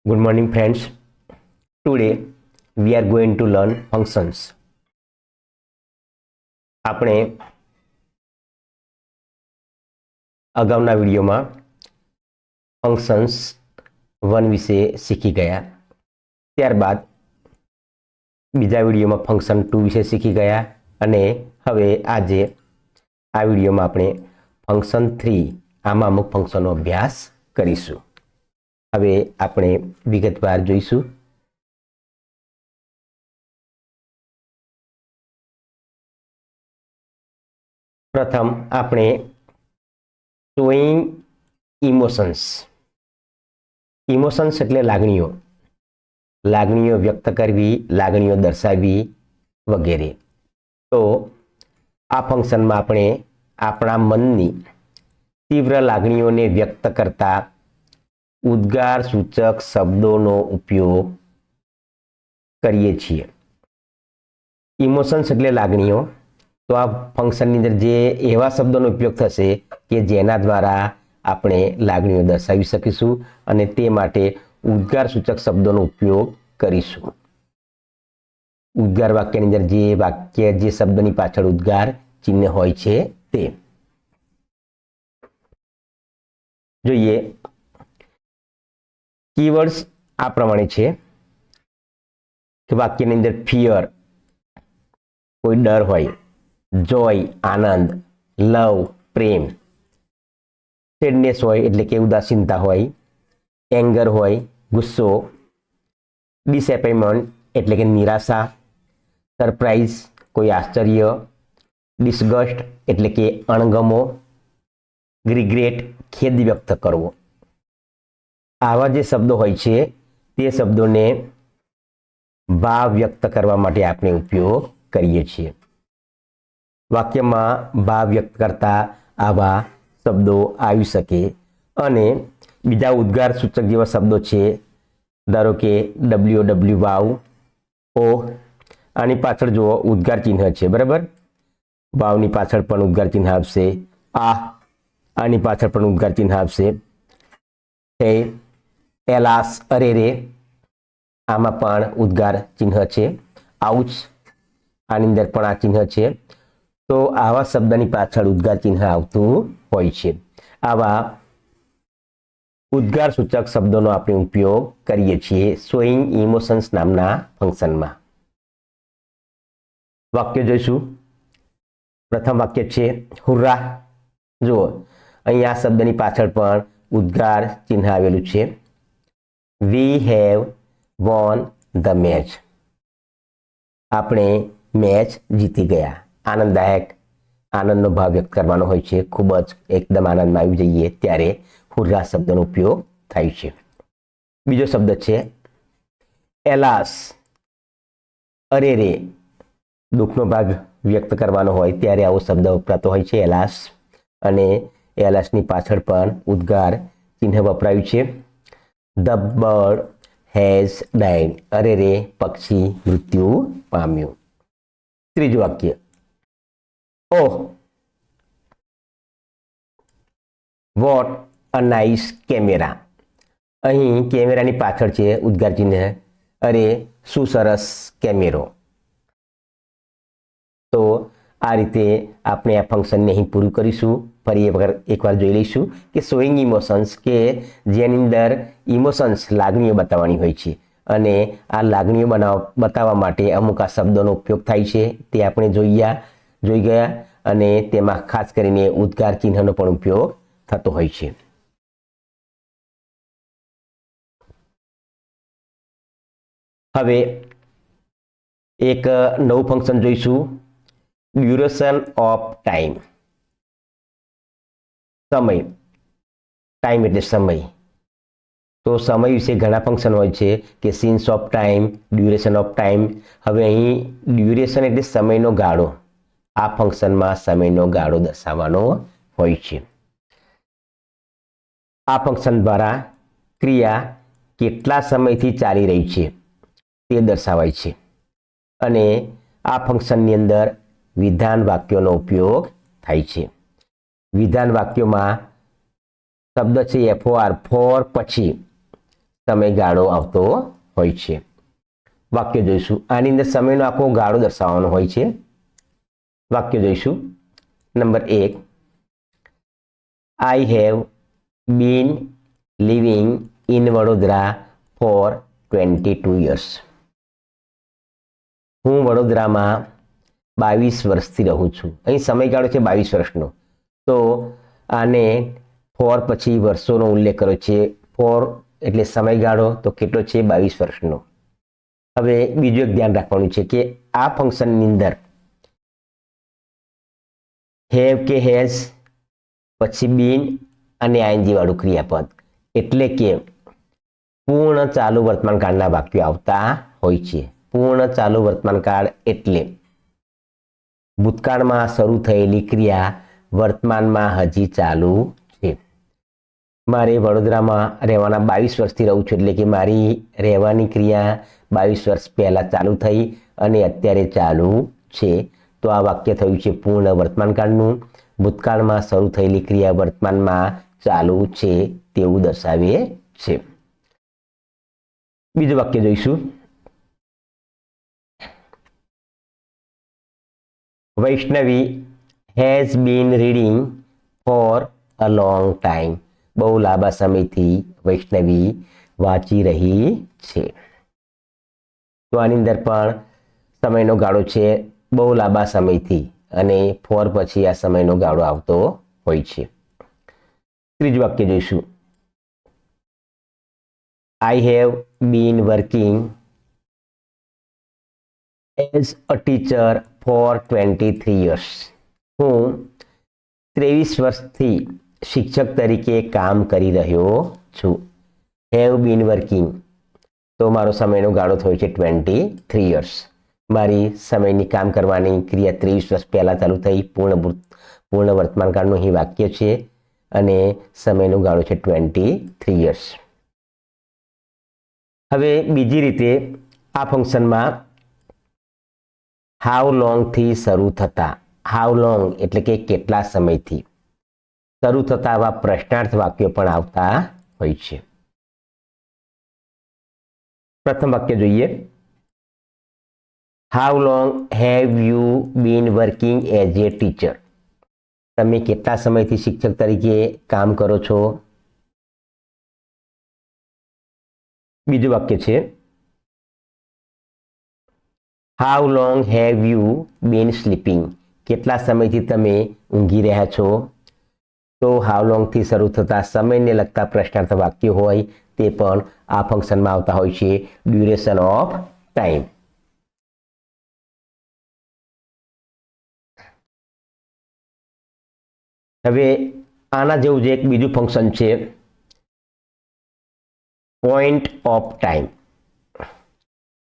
Good morning, friends. Today we are going to learn functions. આપણે અગાઉના વિડીયોમાં functions 1 વિશે શીખી ગયા. ત્યારબાદ બીજા વિડીયોમાં ફંક્શન 2 વિશે શીખી ગયા અને હવે આજે આ વિડીયોમાં આપણે ફંક્શન 3 આમાં અમુક ફંક્શનનો અભ્યાસ કરીશું. હવે આપણે વિગતવાર જોઈશું. પ્રથમ આપણે શોઈંગ ઇમોશન્સ. ઇમોશન્સ એટલે લાગણીઓ, લાગણીઓ વ્યક્ત કરવી, લાગણીઓ દર્શાવવી વગેરે. તો આ ફંક્શનમાં આપણે આપણા મનની તીવ્ર લાગણીઓને વ્યક્ત કરતા ઉદ્ગાર સૂચક શબ્દોનો ઉપયોગ કરીએ છીએ. ઇમોશન્સ એટલે લાગણીઓ. તો આ ફંક્શનની અંદર જે એવા શબ્દોનો ઉપયોગ થશે કે જેના દ્વારા આપણે લાગણીઓ દર્શાવી શકીશું અને તે માટે ઉદ્ગાર સૂચક શબ્દોનો ઉપયોગ કરીશું. ઉદ્ગાર વાક્યની અંદર જે શબ્દની પાછળ ઉદ્ગાર ચિહ્ન હોય છે તે જોઈએ. કીવર્ડ્સ આ પ્રમાણે છે કે વાક્યની અંદર ફિયર કોઈ ડર હોય, જોય આનંદ, લવ પ્રેમ, સેડનેસ હોય એટલે કે ઉદાસીનતા હોય, એંગર હોય ગુસ્સો, ડિસએપોઇન્ટમેન્ટ એટલે કે નિરાશા, સરપ્રાઇઝ કોઈ આશ્ચર્ય, ડિસગસ્ટ એટલે કે અણગમો, રિગ્રેટ ખેદ વ્યક્ત કરવો. આવા જે શબ્દો હોય છે તે શબ્દોને ભાવ વ્યક્ત કરવા માટે આપણે ઉપયોગ કરીએ છીએ. વાક્યમાં ભાવ વ્યક્ત કરતા આવા શબ્દો આવી શકે અને બીજા ઉદ્ગાર સૂચક જેવા શબ્દો છે. ધારો કે WW વાવ, ઓ, આની પાછળ જુઓ ઉદ્ગાર ચિહ્ન છે, બરાબર. વાવની પાછળ પણ ઉદ્ગાર ચિહ્ન આવશે. આની પાછળ પણ ઉદ્ગાર ચિહ્ન આવશે. એલાસ અરે રે, આમાં પણ ઉદ્ગાર ચિહ્ન છે. આઉચ, આની અંદર પણ આ ચિહ્ન છે. તો આવા શબ્દની પાછળ ઉદ્ગાર ચિહ્ન આવતું હોય છે. આવા ઉદ્ગાર સૂચક શબ્દોનો આપણે ઉપયોગ કરીએ છીએ શોઈંગ ઇમોશન્સ નામના ફંક્શનમાં. વાક્ય જોઈશું. પ્રથમ વાક્ય છે હુર્રા. જુઓ અહીં આ શબ્દની પાછળ પણ ઉદ્ગાર ચિહ્ન આવેલું છે. We have won the match. આપણે મેચ જીતી ગયા. આનંદદાયક, આનંદનો ભાવ વ્યક્ત કરવાનો હોય છે. ખૂબ જ એકદમ આનંદમાં આવી જઈએ ત્યારે હુર્રા શબ્દનો ઉપયોગ થાય છે. બીજો શબ્દ છે એલાસ. અરે રે, દુઃખનો ભાગ વ્યક્ત કરવાનો હોય ત્યારે આવો શબ્દ વપરાતો હોય છે, એલાસ. અને એલાસની પાછળ પણ ઉદ્ગાર ચિહ્ન વપરાયું છે. The bird has died. અરે રે, પક્ષી મૃત્યુ પામ્યું. ત્રીજું વાક્ય ઓહ, વોટ અ નાઇસ કેમેરા. અહીં કેમેરાની પાછળ છે ઉદ્ગાર ચિહ્ન. અરે શું સરસ કેમેરો. તો આ રીતે આપણે આ ફંક્શનને અહીં પૂરું કરીશું. ફરી એકવાર જોઈ લઈશું કે શોઈંગ ઇમોશન્સ કે જેની અંદર ઇમોશન્સ લાગણીઓ બતાવવાની હોય છે અને આ લાગણીઓ બતાવવા માટે અમુક આ શબ્દોનો ઉપયોગ થાય છે તે આપણે જોઈ ગયા અને તેમાં ખાસ કરીને ઉદ્ગાર ચિહ્નનો પણ ઉપયોગ થતો હોય છે. હવે એક નવું ફંક્શન જોઈશું, ડ્યુરેશન ઓફ ટાઈમ. સમય, ટાઈમ એટલે સમય. તો સમય વિશે ઘણા ફંક્શન હોય છે કે since of time, duration of time. હવે અહીં ડ્યુરેશન એટલે સમયનો ગાળો. આ ફંક્શનમાં સમયનો ગાળો દર્શાવવાનો હોય છે. આ ફંક્શન દ્વારા ક્રિયા કેટલા સમયથી ચાલી રહી છે તે દર્શાવાય છે અને આ ફંક્શનની અંદર વિધાન વાક્યોનો ઉપયોગ થાય છે. વિધાન વાક્યોમાં શબ્દ છે FOR, ફોર પછી સમયગાળો આવતો હોય છે. વાક્ય જોઈશું. આની અંદર સમયનો આખો ગાળો દર્શાવવાનો હોય છે. વાક્ય જોઈશું. Number 1, I have been living in Vadodara for 22 years. હું વડોદરામાં 22 વર્ષથી રહું છું. અહીં સમયગાળો છે 22 વર્ષનો. તો આને ફોર પછી વર્ષોનો ઉલ્લેખ કર્યો છે. ફોર એટલે સમયગાળો, તો કેટલો છે? 22 વર્ષનો. હવે બીજું એક ધ્યાન રાખવાનું છે કે આ ફંક્શનની અંદર હેવ કે હેઝ પછી બીન અને આઈએનજી વાળું ક્રિયાપદ, એટલે કે પૂર્ણ ચાલુ વર્તમાનકાળના વાક્યો આવતા હોય છે. પૂર્ણ ચાલુ વર્તમાનકાળ એટલે ભૂતકાળમાં શરૂ થયેલી ક્રિયા વર્તમાનમાં હજી ચાલુ છે. મારે વડોદરામાં રહેવાના 22 વર્ષથી રહું છું, એટલે કે મારી રહેવાની ક્રિયા 22 વર્ષ પહેલા ચાલુ થઈ અને અત્યારે ચાલુ છે. તો આ વાક્ય થયું છે પૂર્ણ વર્તમાનકાળનું. ભૂતકાળમાં શરૂ થયેલી ક્રિયા વર્તમાનમાં ચાલુ છે તેવું દર્શાવે છે. બીજું વાક્ય જોઈશું. વૈષ્ણવી has been reading for a long time. બહુ લાંબા સમયથી વૈષ્ણવી વાંચી રહી છે. તો આની અંદર પણ સમયનો ગાળો છે બહુ લાંબા સમયથી, અને ફોર પછી આ સમયનો ગાળો આવતો હોય છે. ત્રીજું વાક્ય જોઈશું. આઈ have been working as a teacher four 23 years. હું 23 વર્ષથી શિક્ષક તરીકે કામ કરી રહ્યો છું. હેવ બીન વર્કિંગ, તો મારો સમયનો ગાળો થયો છે 23 years. મારી સમયની કામ કરવાની ક્રિયા 23 વર્ષ પહેલાં ચાલુ થઈ. પૂર્ણ વર્તમાનકાળનું અહીં વાક્ય છે અને સમયનો ગાળો છે 23 years. હવે બીજી રીતે આ ફંક્શનમાં હાઉ લોંગથી શરૂ થતા, હાઉ લોંગ એટલે કે કેટલા સમયથી શરૂ થતા આવા પ્રશ્નાર્થ વાક્યો પણ આવતા હોય છે. પ્રથમ વાક્ય જોઈએ. How long have you been working as a teacher. તમે કેટલા સમયથી શિક્ષક તરીકે કામ કરો છો? બીજું વાક્ય છે. How long have you bin sleeping. કેટલા સમયથી તમે ઊંઘી રહ્યા છો? તો હાઉ લોંગથી શરૂ થતા સમયને લગતા પ્રશ્નાર્થ વાક્યો હોય તે પણ આ ફંક્શનમાં આવતા હોય છે. Duration of time. હવે આના જેવું જ એક બીજું ફંક્શન છે પોઈન્ટ ઓફ ટાઈમ.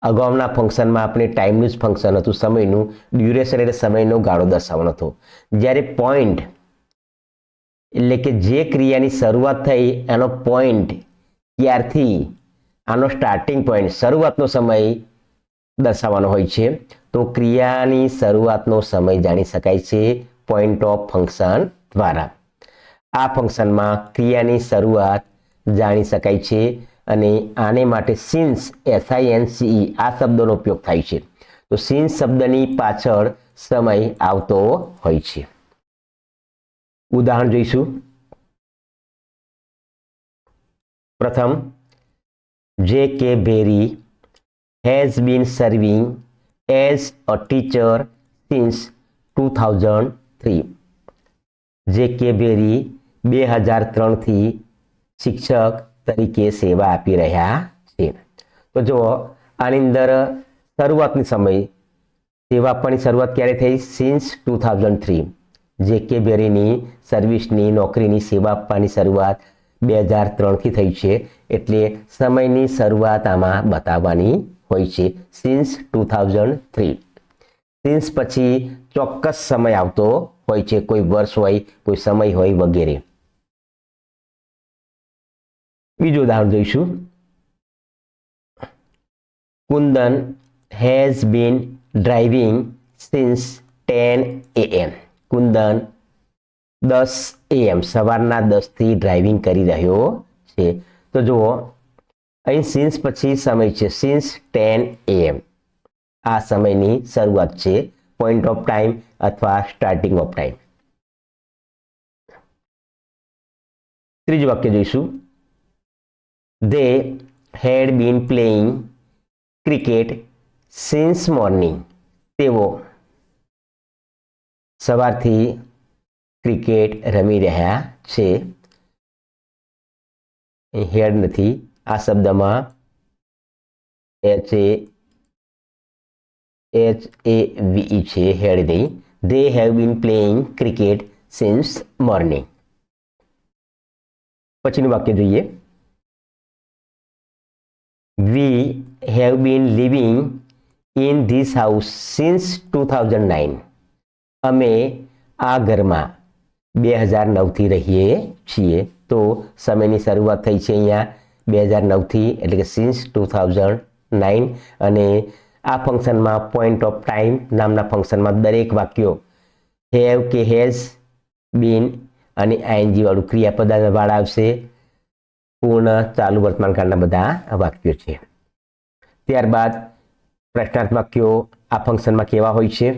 અગાઉના ફંક્શનમાં આપણે ટાઈમનું જ ફંક્શન હતું, સમયનું. ડ્યુરેશન એટલે સમયનો ગાળો દર્શાવવાનો હતો. જ્યારે પોઈન્ટ એટલે કે જે ક્રિયાની શરૂઆત થઈ એનો પોઈન્ટ, ક્યારથી આનો સ્ટાર્ટિંગ પોઈન્ટ, શરૂઆતનો સમય દર્શાવવાનો હોય છે. તો ક્રિયાની શરૂઆતનો સમય જાણી શકાય છે પોઈન્ટ ઓફ ફંક્શન દ્વારા. આ ફંક્શનમાં ક્રિયાની શરૂઆત જાણી શકાય છે અને આને માટે સિન્સ, SINCE આ શબ્દનો ઉપયોગ થાય છે. તો સિન્સ શબ્દની પાછળ સમય આવતો હોય છે. ઉદાહરણ જોઈશું. પ્રથમ, J.K. Berry has been serving as a teacher since 2003. J.K. Berry 2003થી શિક્ષક તરીકે સેવા આપી રહ્યા છે. તો જો આની અંદર શરૂઆતની સમય, સેવા આપવાની શરૂઆત ક્યારે થઈ? સિન્સ 2003. J.K. બેરીની સર્વિસની, નોકરીની સેવા આપવાની શરૂઆત 2003થી થઈ છે. એટલે સમયની શરૂઆત આમાં બતાવવાની હોય છે સિન્સ 2003. સિન્સ પછી ચોક્કસ સમય આવતો હોય છે, કોઈ વર્ષ હોય, કોઈ સમય હોય વગેરે. બીજું ઉદાહરણ જોઈશું. Kundan has been driving since 10 AM. Kundan 10 AM સવારના 10થી ડ્રાઇવિંગ કરી રહ્યો છે. તો જુઓ અહીં સિન્સ પછી સમય છે, સિન્સ 10 AM આ સમયની શરૂઆત છે, પોઈન્ટ ઓફ ટાઈમ અથવા સ્ટાર્ટિંગ ઓફ ટાઈમ. ત્રીજું વાક્ય જોઈશું. They had been playing cricket since morning. તેઓ સવારથી ક્રિકેટ રમી રહ્યા છે. હેડ નથી, આ શબ્દમાં HAVE છે, હેડ નહીં. They have been playing cricket since morning. પછીનું વાક્ય જોઈએ. We have been living in this house since 2009. અમે આ ઘરમાં 2009થી રહીએ છીએ. તો સમયની શરૂઆત થઈ છે અહીંયા 2009થી, એટલે કે સિન્સ 2009. અને આ ફંક્શનમાં પોઈન્ટ ઓફ ટાઈમ નામના ફંક્શનમાં દરેક વાક્યો હેવ કે હેઝ બીન અને આઈએનજી વાળું ક્રિયાપદ વાળા આવશે. પૂર્ણ, ચાલુ, વર્તમાન કાળના બધા વાક્યો છે. ત્યારબાદ પ્રશ્નાર્થ વાક્યો આ ફંક્શનમાં કેવા હોય છે?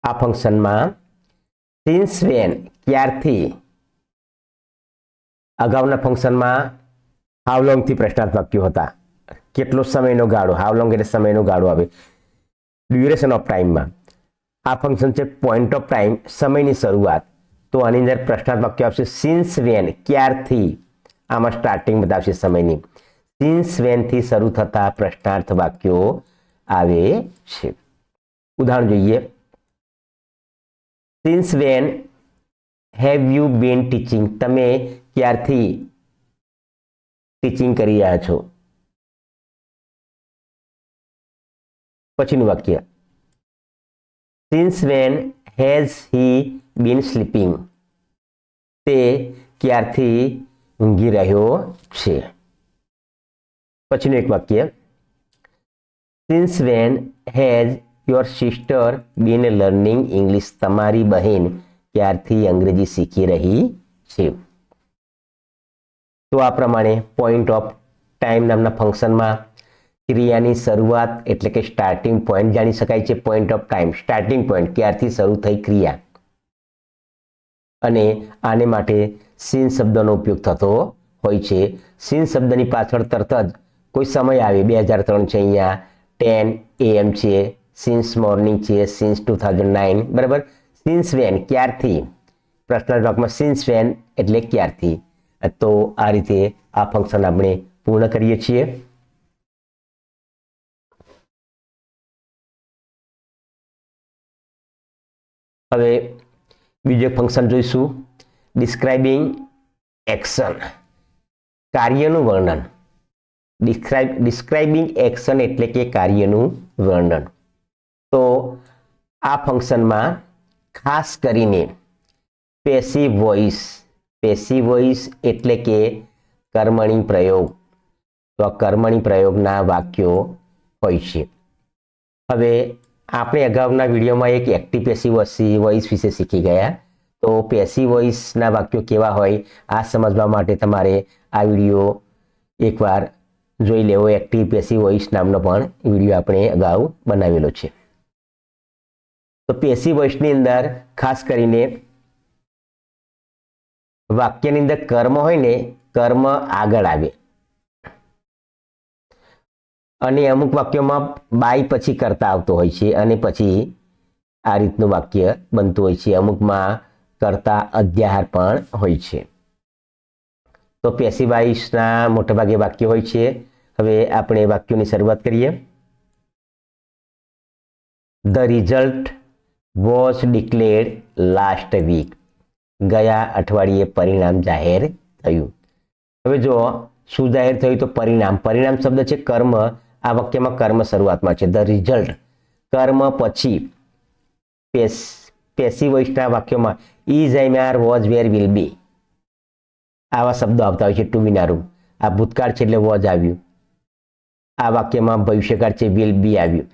આ ફંક્શનમાં સિન્સ વેન ક્યારથી, અગાઉના ફંક્શનમાં હાવ લોંગથી પ્રશ્નાર્થ વાક્યો હતા. કેટલો સમયનો ગાળો, હાવ લોંગ એટલે સમયનો ગાળો આવે. ડ્યુરેશન ઓફ ટાઈમમાં આ ફંક્શન છે પોઈન્ટ ઓફ ટાઈમ, સમયની શરૂઆત. તો આની અંદર પ્રશ્નાર્થ વાક્ય આવશે સિન્સ વેન ક્યારથી, આમાં સ્ટાર્ટિંગ બતાવશે સમયની. સિન્સ વેનથી શરૂ થતા પ્રશ્નાર્થ વાક્યો આવે છે. ઉદાહરણ જોઈએ. Since when have you been teaching? તમે ક્યારથી ટીચિંગ કરી રહ્યા છો? પછીનું વાક્ય. Since when has he been sleeping? તે ક્યારથી ઊંઘી રહ્યો છે? પછીનું એક વાક્ય. Since when has your sister been learning English? તમારી બહેન ક્યારથી અંગ્રેજી શીખી રહી છે? તો આ પ્રમાણે પોઈન્ટ ઓફ ટાઈમ નામના ફંક્શનમાં ક્રિયાની શરૂઆત એટલે કે સ્ટાર્ટિંગ પોઈન્ટ જાણી શકાય છે. Point of time, starting point, ક્યારથી શરૂ થઈ ક્રિયા. અને આને માટે સિન્સ શબ્દનો ઉપયોગ થતો હોય છે. સિન્સ શબ્દની પાછળ તરત જ કોઈ સમય આવે. 2003 છે, અહીંયા 10 AM છે, સિન્સ મોર્નિંગ છે, સિન્સ 2009. બરાબર. સિન્સ વેન ક્યારથી, પ્રશ્નાર્થ વાક્યમાં સિન્સ વેન એટલે ક્યારથી. તો આ રીતે આ ફંક્શન આપણે પૂર્ણ કરીએ છીએ. હવે બીજું ફંક્શન જોઈશું. ડિસ્ક્રાઇબિંગ એક્શન, કાર્યનું વર્ણન. ડિસ્ક્રાઇબિંગ એક્શન એટલે કે કાર્યનું વર્ણન. તો આ ફંક્શનમાં ખાસ કરીને પેસિવ વોઇસ, પેસિવ વોઇસ એટલે કે કર્મણી પ્રયોગ, તો આ કર્મણી પ્રયોગના વાક્યો હોય છે. હવે આપણે અગાઉના વિડીયોમાં એક એક્ટિવ પેસિવ વોઇસ વિશે શીખી ગયા. તો પેસિવ વોઇસના વાક્યો કેવા હોય આ સમજવા માટે તમારે આ વિડીયો એકવાર જોઈ લેવો. એક્ટિવ પેસિવ વોઇસ નામનો પણ વિડીયો આપણે અગાઉ બનાવેલો છે. તો પેસિવ વોઇસની અંદર ખાસ કરીને વાક્યની અંદર કર્મ હોય ને, કર્મ આગળ આવે. અને અમુક વાક્યોમાં બાય પછી કરતા આવતો હોય છે અને પછી આ રીતનું વાક્ય બનતું હોય છે. અમુકમાં કરતા અધ્યાહાર પણ હોય છે. તો પેસિવ વોઇસના મોટાભાગે વાક્ય હોય છે. હવે આપણે વાક્યોની શરૂઆત કરીએ. The result was declared last week? ગયા અઠવાડિયે પરિણામ જાહેર થયું. હવે જો શું જાહેર થયું? તો પરિણામ. પરિણામ શબ્દ છે કર્મ. આ વાક્યમાં કર્મ શરૂઆતમાં છે. ધ રિઝલ્ટ કર્મ પછી પેસિવ વોઇસના વાક્યોમાં is, am, are, was, were, will be આવા શબ્દો આવતા હોય છે. ટુ બી નારું. આ ભૂતકાળ છે એટલે વોઝ આવ્યું. આ વાક્યમાં ભવિષ્યકાળ છે, વિલ બી આવ્યું.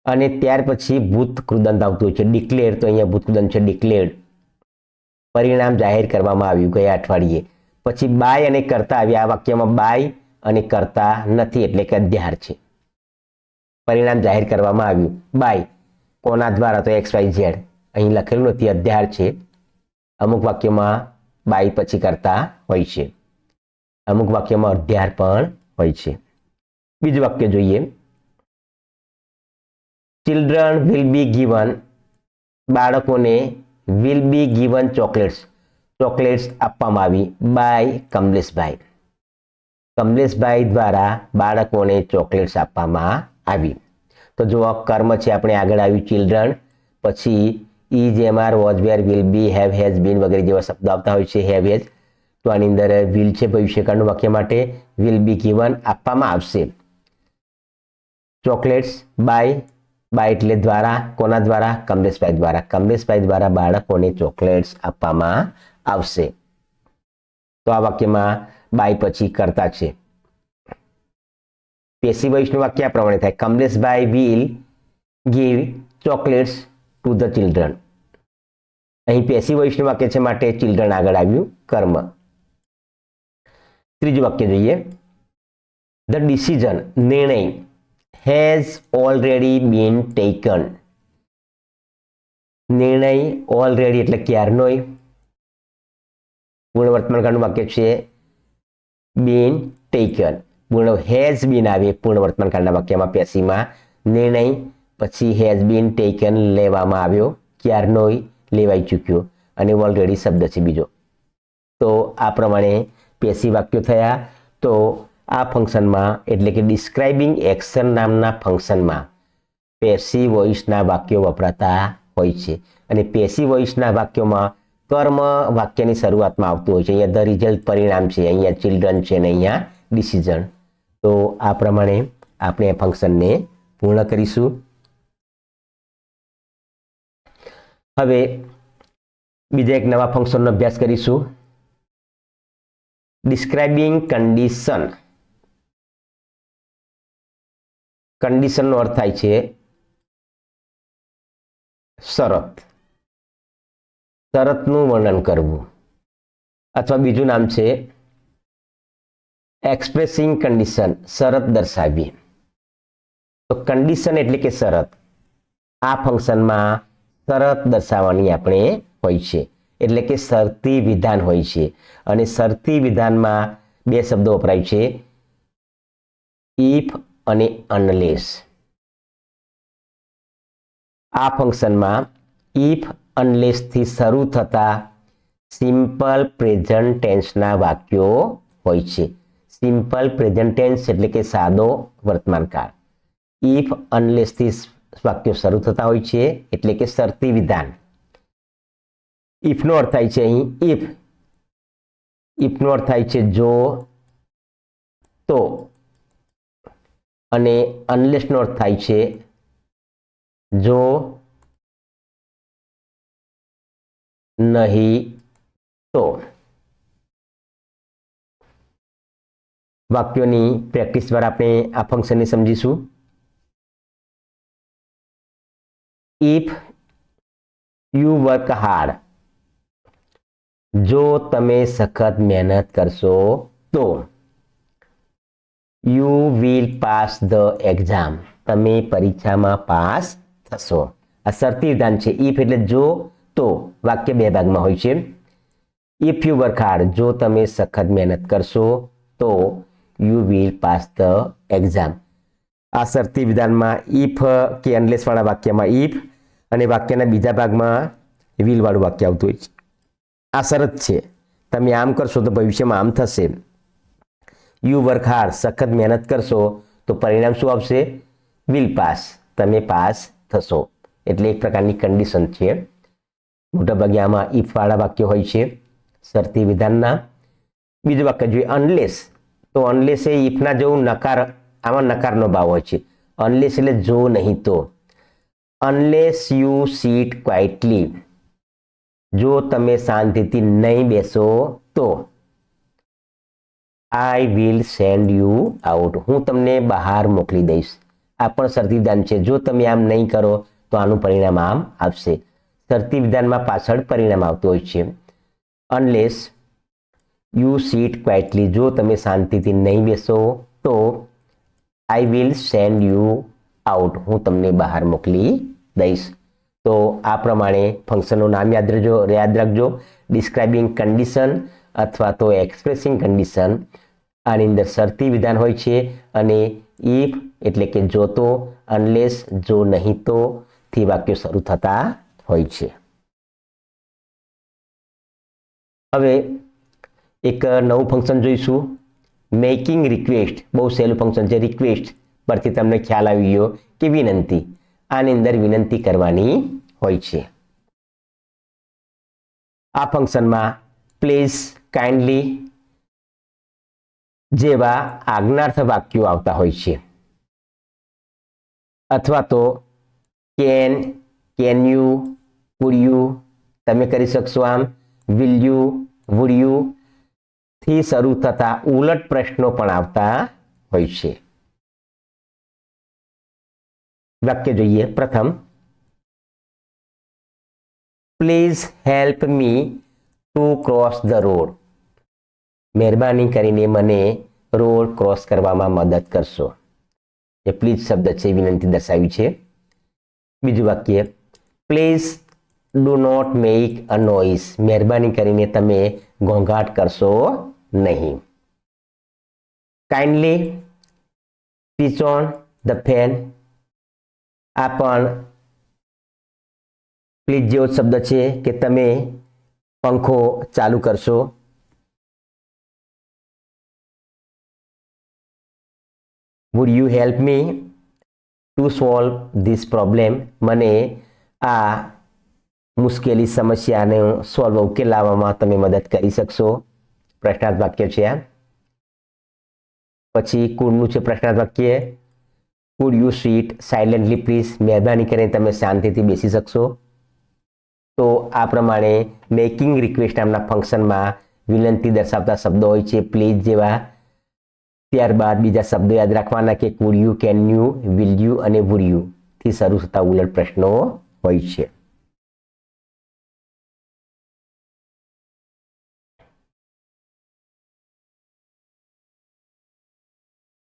અને ત્યાર પછી ભૂત કૃદંત આવતું હોય છે. ડિક્લેર, તો અહીંયા ભૂત કૃદંત છે, ડિક્લેર્ડ. પરિણામ જાહેર કરવામાં આવ્યું ગયા અઠવાડિયે. પછી બાય અને કરતા આવ્યા. આ વાક્યમાં બાય અને કરતા નથી એટલે કે અધ્યાર છે. પરિણામ જાહેર કરવામાં આવ્યું બાય કોના દ્વારા? તો XYZ. અહીં લખેલું નથી, અધ્યાર છે. અમુક વાક્યોમાં બાય પછી કરતા હોય છે, અમુક વાક્યોમાં અધ્યાર પણ હોય છે. બીજું વાક્ય જોઈએ. ચિલ્ડ્રન વિલ બી ગિવન, બાળકોને વિલ બી ગિવન ચોકલેટ્સ આપવામાં આવી બાય કમલેશભાઈ. કમલેશભાઈ દ્વારા બાળકોને ચોકલેટ્સ આપવામાં આવી. તો જો કર્મ છે આપણે આગળ આવ્યું ચિલ્ડ્રન, પછી is, am are, was, were, will be, have, has been વગેરે જેવા શબ્દો આવતા હોય છે. Have, has. તો આની અંદર વિલ છે ભવિષ્યકાળનું વાક્ય માટે, વિલ બી ગિવન આપવામાં આવશે ચોકલેટ્સ બાય એટલે દ્વારા, કોના દ્વારા? કમલેશભાઈ દ્વારા. કમલેશભાઈ દ્વારા બાળકોને ચોકલેટ્સ આપવામાં આવશે. તો આ વાક્યમાં બાય પછી કરતા છે. પેસિવ વોઇસનું વાક્ય આ પ્રમાણે થાય, Kamleshbhai will give chocolates to the children. અહીં પેસિવ વોઇસનું વાક્ય છે માટે ચિલ્ડ્રન આગળ આવ્યું કર્મ. ત્રીજું વાક્ય જોઈએ. ધ ડિસિઝન, નિર્ણય, હેઝ ઓલરેડી બીન ટેકન. નિર્ણય ઓલરેડી એટલે ક્યારનોય. પૂર્ણ વર્તમાનકાળનું વાક્ય છે બીન ટેકન. પૂર્ણ હેઝ બીન આવે પૂર્ણ વર્તમાનકાળના વાક્યમાં પેસિવમાં. નિર્ણય પછી હેઝ બીન ટેકન લેવામાં આવ્યો, ક્યારનોય લેવાઈ ચૂક્યો, અને ઓલરેડી શબ્દ છે બીજો. તો આ પ્રમાણે પેસિવ વાક્યો થયા. તો આ ફંક્શનમાં એટલે કે ડિસ્ક્રાઇબિંગ એક્શન નામના ફંક્શનમાં પેસિવ વોઇસના વાક્યો વપરાતા હોય છે. અને પેસિવ વોઇસના વાક્યોમાં કર્મ વાક્યની શરૂઆતમાં આવતું હોય છે. અહીંયા ધ રિઝલ્ટ પરિણામ છે, અહીંયા ચિલ્ડ્રન છે અને અહીંયા ડિસિઝન. તો આ પ્રમાણે આપણે આ ફંક્શનને પૂર્ણ કરીશું. હવે બીજા એક નવા ફંક્શનનો અભ્યાસ કરીશું. Describing condition. કન્ડિશનનો અર્થ થાય છે શરત, શરતનું વર્ણન કરવું, અથવા બીજું નામ છે એક્સપ્રેસિંગ કન્ડિશન, શરત દર્શાવવી. તો કન્ડિશન એટલે કે શરત. આ ફંક્શનમાં શરત દર્શાવવાની આપણે હોય છે, એટલે કે શરતી વિધાન હોય છે. અને શરતી વિધાનમાં બે શબ્દો વપરાય છે, ઇફ અને અનલેસ. આ ફંક્શનમાં ઇફ અનલેસથી શરૂ થતા સિમ્પલ પ્રેઝન્ટ ટેન્સના વાક્યો હોય છે. સિમ્પલ પ્રેઝન્ટ ટેન્સ એટલે કે સાદો વર્તમાનકાળ. ઇફ અનલેસથી વાક્યો શરૂ થતા હોય છે એટલે કે શરતી વિધાન. ઇફનો અર્થ થાય છે અહીં ઇફ. ઇફનો અર્થ થાય છે જો, તો. અને અનલેસનો અર્થ થાય છે જો નહીં તો. વાક્યોની પ્રેક્ટિસ દ્વારા આપણે આ ફંક્શનને સમજીશું. ઇફ યુ વર્ક હાર્ડ, જો તમે સખત મહેનત કરશો તો. You will pass the exam, તમે પરીક્ષામાં પાસ થશો. આ શરતી વિધાન છે. ઇફ એટલે જો, તો. વાક્ય બે ભાગમાં હોય છે. ઇફ યુ વર્ક હાર્ડ, જો તમે સખત મહેનત કરશો તો you will pass the exam. આ શરતી વિધાનમાં ઇફ કે અનલેસવાળા વાક્યમાં ઇફ, અને વાક્યના બીજા ભાગમાં વિલવાળું વાક્ય આવતું હોય છે. આ શરત છે, તમે આમ કરશો તો ભવિષ્યમાં આમ થશે. યુ વર્ક હાર્ડ, સખત મહેનત કરશો તો પરિણામ શું આવશે? વિલ પાસ, તમે પાસ થશો. એટલે એક પ્રકારની કન્ડિશન છે. મોટાભાગે આમાં ઇફવાળા વાક્યો હોય છે શરતી વિધાનના. બીજું વાક્ય જોઈએ અનલેસ. તો અનલેસ એ ઇફના જેવું નકાર, આમાં નકારનો ભાવ હોય છે. અનલેસ એટલે જો નહીં તો. અનલેસ યુ સીટ ક્વાઇટલી, જો તમે શાંતિથી નહીં બેસો તો. I will send you out, હું તમને બહાર મોકલી દઈશ. આ પણ શરતી વિધાન છે. જો તમે આમ નહીં કરો તો આનું પરિણામ આમ આવશે. શરતી વિધાનમાં પાછળ પરિણામ આવતું હોય છે. અનલેસ યુ સીટ ક્વાઇટલી, જો તમે શાંતિથી નહીં બેસો તો I will send you out, હું તમને બહાર મોકલી દઈશ. તો આ પ્રમાણે ફંક્શનનું નામ યાદ રાખજો. ડિસ્ક્રાઇબિંગ કન્ડિશન અથવા તો એક્સપ્રેસિંગ કન્ડિશન, આની અંદર શરતી વિધાન હોય છે અને ઇફ એટલે કે જો તો, અનલેસ જો નહીં તો થી વાક્યો શરૂ થતા હોય છે. હવે એક નવું ફંક્શન જોઈશું, મેકિંગ રિક્વેસ્ટ. બહુ સહેલું ફંક્શન છે. રિક્વેસ્ટ પરથી તમને ખ્યાલ આવી ગયો કે વિનંતી. આની અંદર વિનંતી કરવાની હોય છે. આ ફંક્શનમાં પ્લીઝ, કાઇન્ડલી જેવા આજ્ઞાર્થ વાક્યો આવતા હોય છે, અથવા તો can, can you, food you, તમે કરી શકશો આમ, વિલ યુ, વુડ યુ થી શરૂ થતા ઉલટ પ્રશ્નો પણ આવતા હોય છે. વાક્ય જોઈએ. પ્રથમ, please help me to cross the road. મહેરબાની કરીને મને રોડ ક્રોસ કરવામાં મદદ કરશો. એ પ્લીઝ શબ્દ છે, વિનંતી દર્શાવી છે. બીજું વાક્ય, please do not make a noise. મહેરબાની કરીને તમે ઘોંઘાટ કરશો નહીં. Kindly switch on the fan. આ પણ પ્લીઝ જેવો શબ્દ છે કે તમે પંખો ચાલુ કરશો. Would you help me to solve this problem. મને આ મુશ્કેલી સમસ્યાને ઉકેલ લાવવામાં તમે મદદ કરી શકશો. પ્રશ્નાર્થ વાક્ય છે આ. પછી કુડનું છે પ્રશ્નાર્થ વાક્ય. Food you seat silently please. મહેરબાની કરીને તમે શાંતિથી બેસી શકશો. તો આ પ્રમાણે મેકિંગ રિક્વેસ્ટ નામના ફંક્શનમાં વિનંતી દર્શાવતા શબ્દો હોય છે, પ્લીઝ જેવા. ત્યારબાદ બીજા શબ્દો યાદ રાખવાના કે food you, can you, will you અને વુડ યુ થી શરૂ થતા ઉલટ પ્રશ્નો હોય છે.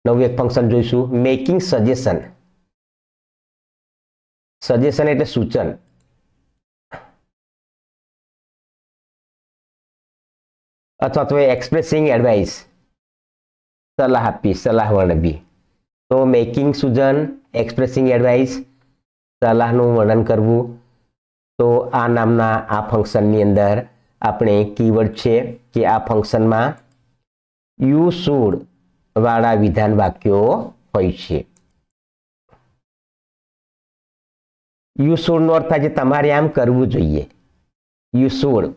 નવું એક ફંક્શન જોઈશું, મેકિંગ સજેશન. સજેશન એટલે સૂચન. અથવા તો એક્સપ્રેસિંગ એડવાઇસ, સલાહ આપવી, સલાહ વર્ણવી. તો મેકિંગ સૂચન, એક્સપ્રેસિંગ એડવાઇસ, સલાહનું વર્ણન કરવું. તો આ નામના આ ફંક્શનની અંદર આપણે કીવર્ડ છે કે આ ફંક્શનમાં યુ શુડ વાળા વિધાન વાક્યો હોય છે. યુ શુડનો અર્થ થાય છે તમારે આમ કરવું જોઈએ. યુ શુડ,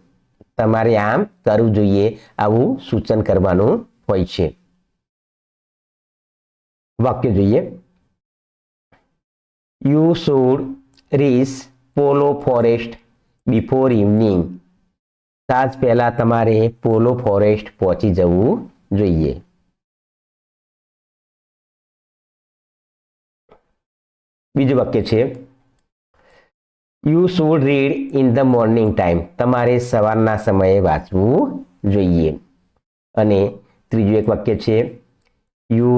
તમારે આમ કરવું જોઈએ, આવું સૂચન કરવાનું હોય છે. વાક્ય જોઈએ. You should reach Polo Forest before evening. સાંજ પહેલા તમારે પોલો ફોરેસ્ટ પહોંચી જવું જોઈએ. બીજું વાક્ય છે, you should read in the morning time. તમારે સવારના સમયે વાંચવું જોઈએ. અને ત્રીજું એક વાક્ય છે, you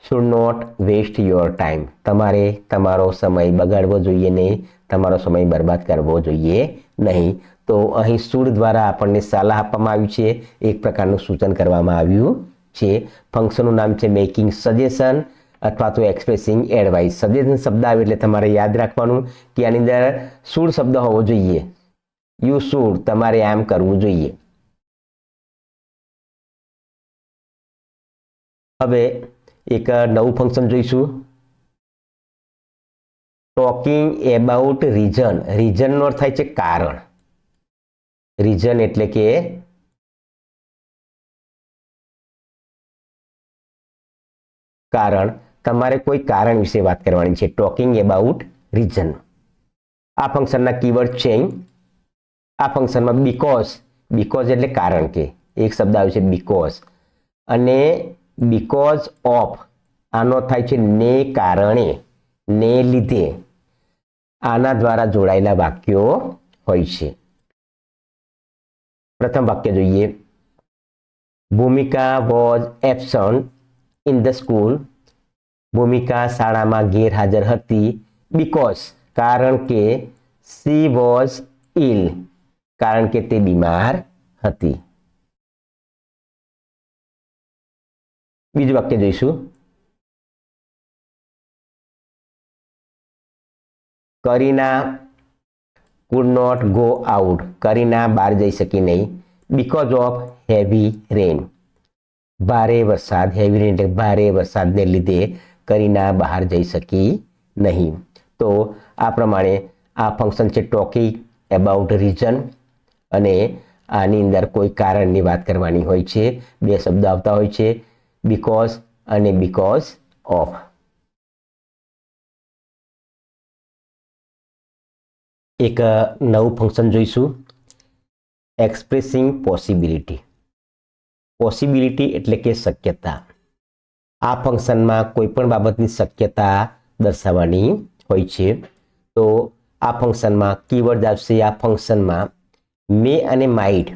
should not waste your time. તમારે તમારો સમય બગાડવો જોઈએ નહીં, તમારો સમય બરબાદ કરવો જોઈએ નહીં. તો અહીં શુડ દ્વારા આપણને સલાહ આપવામાં આવી છે, એક પ્રકારનું સૂચન કરવામાં આવ્યું છે. ફંક્શનનું નામ છે મેકિંગ સજેશન અથવા તો એક્સપ્રેસિંગ એડવાઇસ. સજેશન શબ્દ આવે એટલે તમારે યાદ રાખવાનું કે આની અંદર શુડ શબ્દ હોવો જોઈએ. યુ શુડ, તમારે આમ કરવું જોઈએ. હવે એક નવું ફંક્શન જોઈશું, ટોકિંગ એબાઉટ રીઝન. રીઝનનો અર્થ થાય છે કારણ. રીઝન એટલે કે કારણ. તમારે કોઈ કારણ વિશે વાત કરવાની છે. Talking about reason. આ ફંક્શનના કીવર્ડ છે. આ ફંક્શનમાં બીકોઝ, બીકોઝ એટલે કારણ કે, એક શબ્દ આવે છે બીકોઝ. અને બીકોઝ ઓફ, આનો થાય છે ને કારણે, ને લીધે. આના દ્વારા જોડાયેલા વાક્યો હોય છે. પ્રથમ વાક્ય જોઈએ, ભૂમિકા was absent in the school. ભૂમિકા શાળામાં ગેરહાજર હતી. બીકોઝ કારણ કે સી વોઝ ઇલ કારણ કે તે બીમાર હતી. બીજું વાક્ય જોઈશું. Kareena could not go out. Kareena બહાર જઈ શકી નહીં because of heavy rain. ભારે વરસાદ, હેવી રેન એટલે ભારે વરસાદને લીધે કરીના બહાર જઈ શકી નહીં. તો આ પ્રમાણે આ ફંક્શન છે ટોકિંગ એબાઉટ રીઝન, અને આની અંદર કોઈ કારણની વાત કરવાની હોય છે. બે શબ્દ આવતા હોય છે, બીકોઝ અને બીકોઝ ઓફ. એક નવું ફંક્શન જોઈશું, એક્સપ્રેસિંગ પોસિબિલિટી. પોસિબિલિટી એટલે કે શક્યતા. આ ફંક્શનમાં કોઈ પણ બાબતની શક્યતા દર્શાવવાની હોય છે. તો આ ફંક્શનમાં કીવર્ડ આવશે. આ ફંક્શનમાં મે અને માઇટ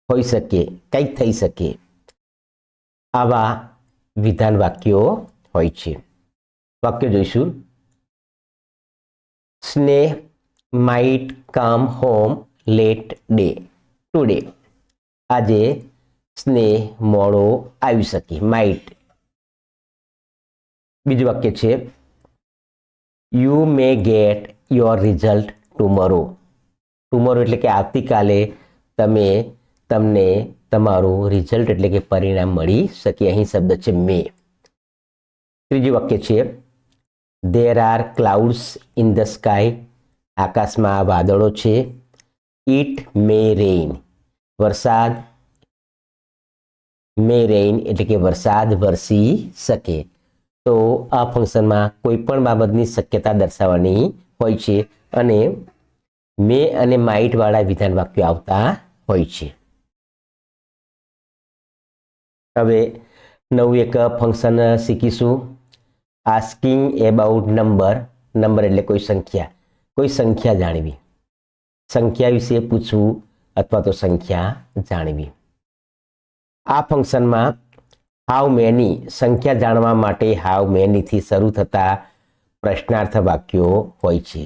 હોઈ શકે, કંઈક થઈ શકે, આવા વિધાન વાક્યો હોય છે. વાક્ય જોઈશું. Sneh might come home late today. આજે સ્નેહ મોડો આવી શકે, માઇટ. બીજું વાક્ય છે you may get your result tomorrow. Tomorrow એટલે કે આવતીકાલે તમને તમારું રિઝલ્ટ એટલે કે પરિણામ મળી શકે. અહીં શબ્દ છે મે. ત્રીજું વાક્ય છે there are clouds in the sky. આકાશમાં વાદળો છે. It may rain. વરસાદ, મે રેઇન એટલે કે વરસાદ વરસી શકે. તો આ ફંક્શનમાં કોઈ પણ બાબતની શક્યતા દર્શાવવાની હોય છે, અને મે અને માઇટ વાળા વિધાન વાક્યો આવતા હોય છે. હવે નવું એક ફંક્શન શીખીશું, આસ્કિંગ એબાઉટ નંબર. નંબર એટલે કોઈ સંખ્યા જાણવી, સંખ્યા વિશે પૂછવું અથવા તો સંખ્યા જાણવી. આ ફંક્શનમાં હાઉ મેની, સંખ્યા જાણવા માટે હાઉ મેનીથી શરૂ થતા પ્રશ્નાર્થ વાક્યો હોય છે.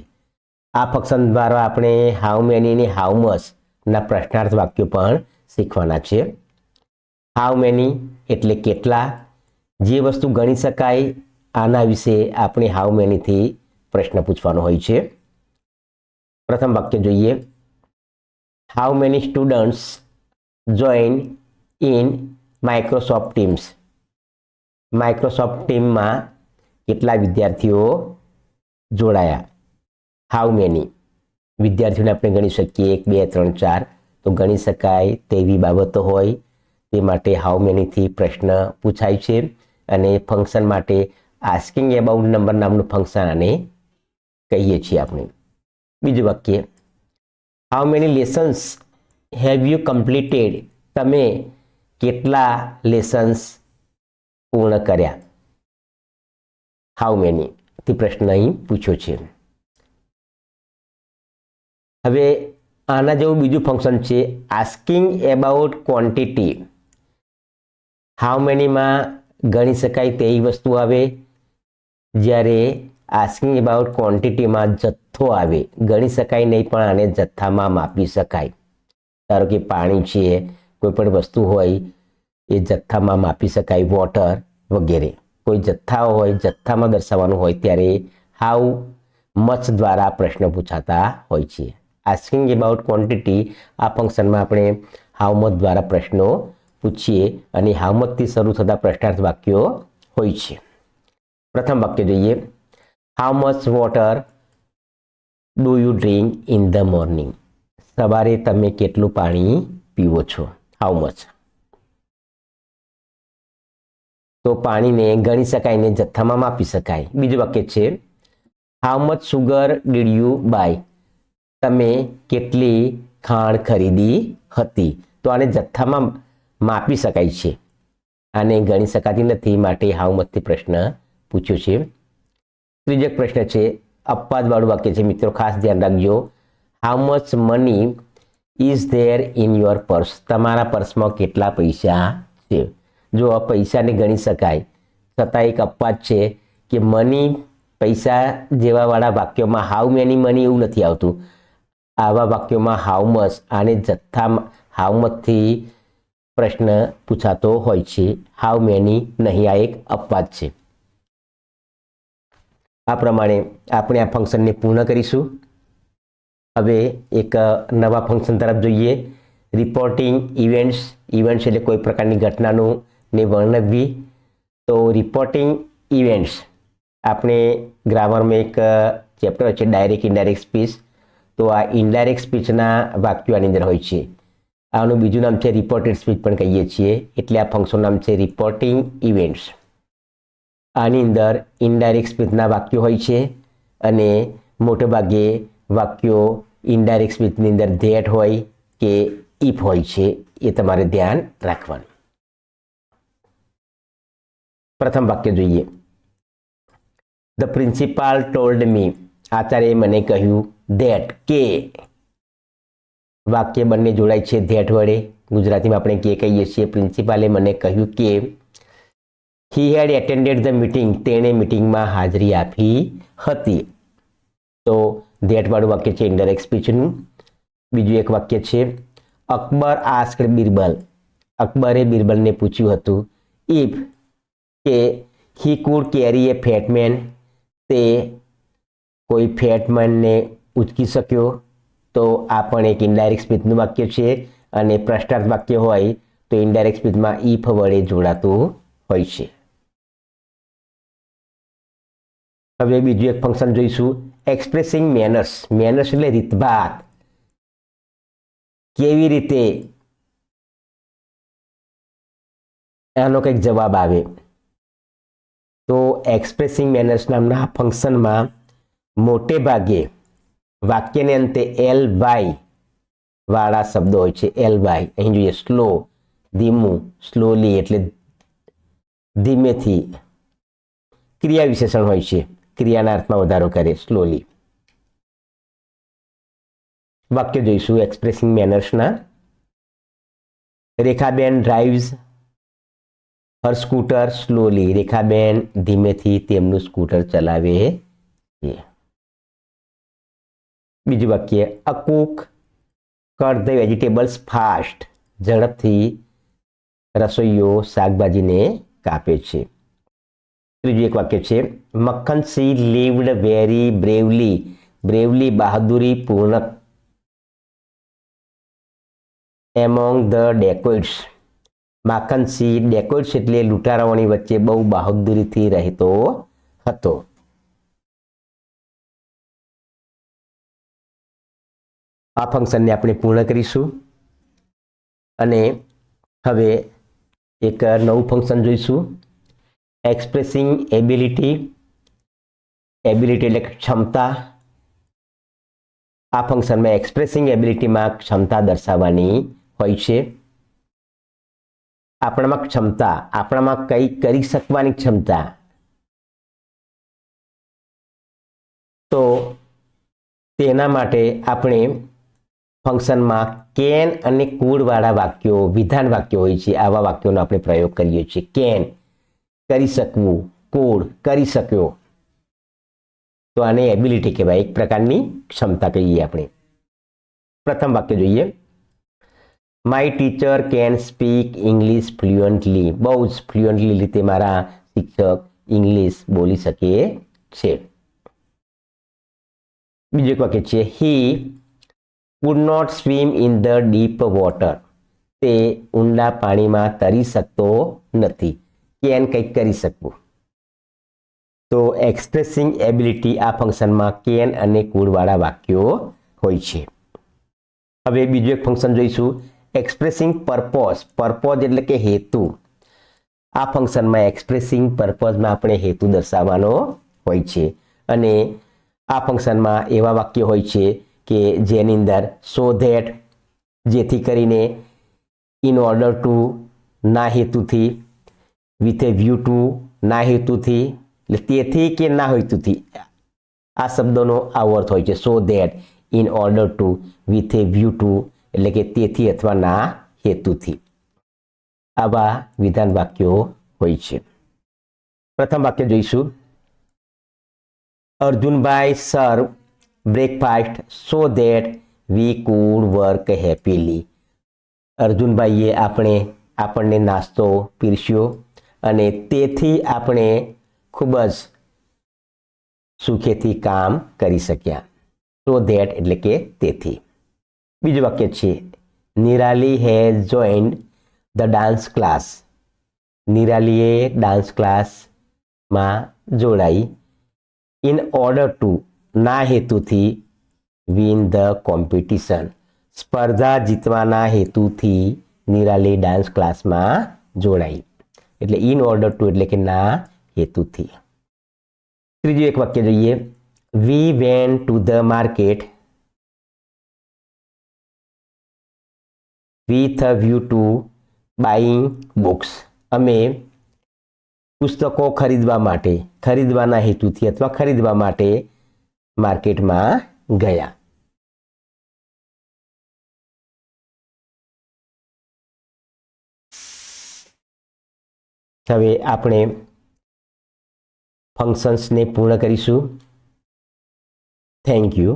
આ ફંક્શન દ્વારા આપણે હાઉ મેની અને હાઉ મચના પ્રશ્નાર્થ વાક્યો પણ શીખવાના છે. હાઉ મેની એટલે કેટલા, જે વસ્તુ ગણી શકાય આના વિશે આપણે હાઉ મેનીથી પ્રશ્ન પૂછવાનો હોય છે. પ્રથમ વાક્ય જોઈએ. How many students join in Microsoft teams. Microsoft ટીમમાં કેટલા વિદ્યાર્થીઓ જોડાયા. હાઉ મેની વિદ્યાર્થીઓને આપણે ગણી શકીએ 1 2 3 4, તો ગણી શકાય તેવી બાબતો હોય તે માટે હાઉ મેનીથી પ્રશ્ન પૂછાય છે. અને ફંક્શન માટે આસ્કિંગ એબાઉટ નંબર નામનું ફંક્શન આને કહીએ છીએ આપણે. બીજું વાક્ય how many lessons have you completed. તમે કેટલા લેસન્સ પૂર્ણ કર્યા. હાઉ મેની તે પ્રશ્ન અહીં પૂછ્યો છે. હવે આના જેવું બીજું ફંક્શન છે આસ્કિંગ એબાઉટ ક્વોન્ટિટી. હાઉ મેનીમાં ગણી શકાય તેવી વસ્તુ આવે, જ્યારે આસ્કિંગ એબાઉટ ક્વોન્ટિટીમાં જથ્થો આવે. ગણી શકાય નહીં પણ આને જથ્થામાં માપી શકાય. ધારો કે પાણી છે, કોઈ પણ વસ્તુ હોય એ જથ્થામાં માપી શકાય, વોટર વગેરે. કોઈ જથ્થા હોય, જથ્થામાં દર્શાવવાનું હોય ત્યારે હાઉ મચ દ્વારા પ્રશ્ન પૂછાતા હોય છે. આસ્કિંગ એબાઉટ ક્વોન્ટિટી આ ફંક્શનમાં આપણે હાઉ મચ દ્વારા પ્રશ્નો પૂછીએ, અને હાઉ મચથી શરૂ થતા પ્રશ્નાર્થ વાક્યો હોય છે. પ્રથમ વાક્ય જોઈએ. How much water do you drink in the morning. સવારે તમે કેટલું પાણી પીવો છો. How much. તો પાણીને ગણી શકાય ને જથ્થામાં માપી શકાય. બીજું વાક્ય છે how much sugar did you buy. તમે કેટલી ખાંડ ખરીદી હતી. તો આને જથ્થામાં માપી શકાય છે, આને ગણી શકાતી નથી, માટે હાઉ મચથી પ્રશ્ન પૂછ્યો છે. ત્રીજો પ્રશ્ન છે અપવાદવાળું વાક્ય છે. મિત્રો ખાસ ધ્યાન રાખજો. How much money is there in your purse, તમારા પર્સમાં કેટલા પૈસા છે. જો આ પૈસાને ગણી શકાય છતાં એક અપવાદ છે કે મની પૈસા જેવાવાળા વાક્યોમાં હાઉ મેની મની એવું નથી આવતું. આવા વાક્યોમાં હાઉ મચ આને જથ્થામાં હાઉ મચથી પ્રશ્ન પૂછાતો હોય છે. હાઉ મેની નહીં, આ એક અપવાદ છે. આ પ્રમાણે આપણે આ ફંક્શનને પૂર્ણ કરીશું. હવે એક નવા ફંક્શન તરફ જોઈએ. Reporting events. ઇવેન્ટ્સ એટલે કોઈ પ્રકારની ઘટનાનું ને વર્ણવવી. તો રિપોર્ટિંગ ઇવેન્ટ્સ આપણે ગ્રામરમાં એક ચેપ્ટર છે ડાયરેક્ટ ઇનડાયરેક્ટ સ્પીચ. તો આ ઇનડાયરેક્ટ સ્પીચના વાક્યો આની અંદર હોય છે. આનું બીજું નામ છે રિપોર્ટેડ સ્પીચ પણ કહીએ છીએ. એટલે આ ફંક્શન નામ છે રિપોર્ટિંગ ઇવેન્ટ્સ. આની અંદર ઇનડાયરેક્ટ સ્પીચના વાક્યો હોય છે અને મોટે ભાગે વાક્યો ઇનડાયરેક્ટ સ્પીચની અંદર ધેટ હોય કે ઇફ હોય છે, એ તમારે ધ્યાન રાખવાનું. પ્રથમ વાક્ય જોઈએ. ધ પ્રિન્સિપાલ ટોલ્ડ મી, આચાર્યએ મને કહ્યું ધેટ, કે. વાક્ય બંને જોડાય છે ધેટ વડે. ગુજરાતીમાં આપણે કે કહીએ છીએ. પ્રિન્સિપાલે મને કહ્યું કે હી હેડ એટેન્ડેડ ધ મીટિંગ, તેણે મીટિંગમાં હાજરી આપી હતી. તો ધેટ વાળું વાક્ય છે ઇનડાયરેક્ટ સ્પીચનું. બીજું એક વાક્ય છે અકબર આસ્ક્ડ બિરબલ, અકબરે બિરબલને પૂછ્યું હતું ઇફ, કે હી કુડ કેરી એ ફેટમેન, તે કોઈ ફેટમેનને ઉચકી શક્યો. તો આ પણ એક ઇનડાયરેક્ટ સ્પીચનું વાક્ય છે અને પ્રશ્નાર્થ વાક્ય હોય તો ઇનડાયરેક્ટ સ્પીચમાં ઇફ વડે જોડાતું હોય છે. હવે બીજું એક ફંક્શન જોઈશું એક્સપ્રેસિંગ મેનર્સ. મેનર્સ એટલે રીતભાત. કેવી રીતે આનો કંઈક જવાબ આવે. તો એક્સપ્રેસિંગ મેનર્સ નામના ફંક્શનમાં મોટે ભાગે વાક્યને અંતે એલ વાય વાળા શબ્દો હોય છે. એલ વાય અહીં જોઈએ સ્લો, ધીમું, સ્લોલી એટલે ધીમેથી. ક્રિયા વિશેષણ હોય છે, ક્રિયાના અર્થમાં વધારો કરે સ્લોલી. વાક્ય જોઈશું એક્સપ્રેસિંગ મેનર્સના. Rekhaben drives her scooter slowly, Rekhaben ધીમેથી તેમનું સ્કૂટર ચલાવે છે. બીજું વાક્ય a cook cut the vegetables fast, ઝડપથી રસોઈયો શાકભાજીને કાપે છે. ત્રીજું એક વાક્ય છે Makkhan she lived very bravely, bravely બહાદુરી પૂર્ણક એમોંગ ધ ડેકોઇટ્સ, માખન સી ડેકોઇટ્સ એટલે લૂંટારાઓની વચ્ચે બહુ બહાદુરીથી રહેતો હતો. આ ફંક્શનને આપણે પૂર્ણ કરીશું અને હવે એક નવું ફંક્શન જોઈશું એક્સપ્રેસિંગ એબિલિટી. એબિલિટી એટલે ક્ષમતા. આ ફંક્શનમાં એક્સપ્રેસિંગ એબિલિટીમાં ક્ષમતા દર્શાવવાની હોય છે. આપણામાં ક્ષમતા, આપણામાં કંઈ કરી શકવાની ક્ષમતા. તો તેના માટે આપણે ફંક્શનમાં કેન અને કુડ વાળા વાક્યો, વિધાન વાક્યો હોય છે. આવા વાક્યોનો આપણે પ્રયોગ કરીએ છીએ. કેન કરી શકવું, કુડ કરી શક્યો. તો આને એબિલિટી કહેવાય, એક પ્રકારની ક્ષમતા કહીએ આપણે. પ્રથમ વાક્ય જોઈએ my teacher can speak English fluently, બહુ જ ફ્લુઅન્ટલી રીતે મારા શિક્ષક ઇંગ્લિશ બોલી શકે છે. બીજું એક વાક્ય છે he could not swim in the deep water, તે ઊંડા પાણીમાં તરી શકતો નથી. કેન કંઈક કરી શકવું. તો એક્સપ્રેસિંગ એબિલિટી આ ફંક્શનમાં કેન અને કુડ વાળા વાક્યો હોય છે. હવે બીજું એક ફંક્શન જોઈશું એક્સપ્રેસિંગ પર્પઝ. પર્પઝ એટલે કે હેતુ. આ ફંક્શનમાં એક્સપ્રેસિંગ પર્પઝમાં આપણે હેતુ દર્શાવવાનો હોય છે અને આ ફંક્શનમાં એવા વાક્યો હોય છે કે જેની અંદર સો ધેટ, જેથી કરીને, ઇન ઓર્ડર ટુ ના હેતુથી, વિથ એ વ્યૂ ટુ ના હેતુથી, તેથી કે ના હેતુથી. આ શબ્દોનો આવો અર્થ હોય છે so that, in order to, with a view to એટલે કે તેથી અથવા ના હેતુથી. આવા વિધાન વાક્યો હોય છે. પ્રથમ વાક્ય જોઈશું. Arjunbhai serve breakfast so that we could work happily. અર્જુનભાઈએ આપણને નાસ્તો પીરસ્યો અને તેથી આપણે ખૂબ જ સુખેથી કામ કરી શક્યા. સો ધેટ એટલે કે તેથી. બીજું વાક્ય છે Nirali has joined the dance class. નિરાલીએ ડાન્સ ક્લાસમાં જોડાઈ. ઇન ઓર્ડર ટુ ના હેતુથી વિન ધ કોમ્પિટિશન. સ્પર્ધા જીતવાના હેતુથી નિરાલી ડાન્સ ક્લાસમાં જોડાઈ. એટલે ઇન ઓર્ડર ટુ એટલે કે ના હેતુથી. ત્રીજું એક વાક્ય જોઈએ. We went to the market with a view to buying books. અમે પુસ્તકો ખરીદવાના હેતુથી અથવા ખરીદવા માટે માર્કેટમાં ગયા. હવે આપણે ફંક્શન્સને પૂર્ણ કરીશું. Thank you.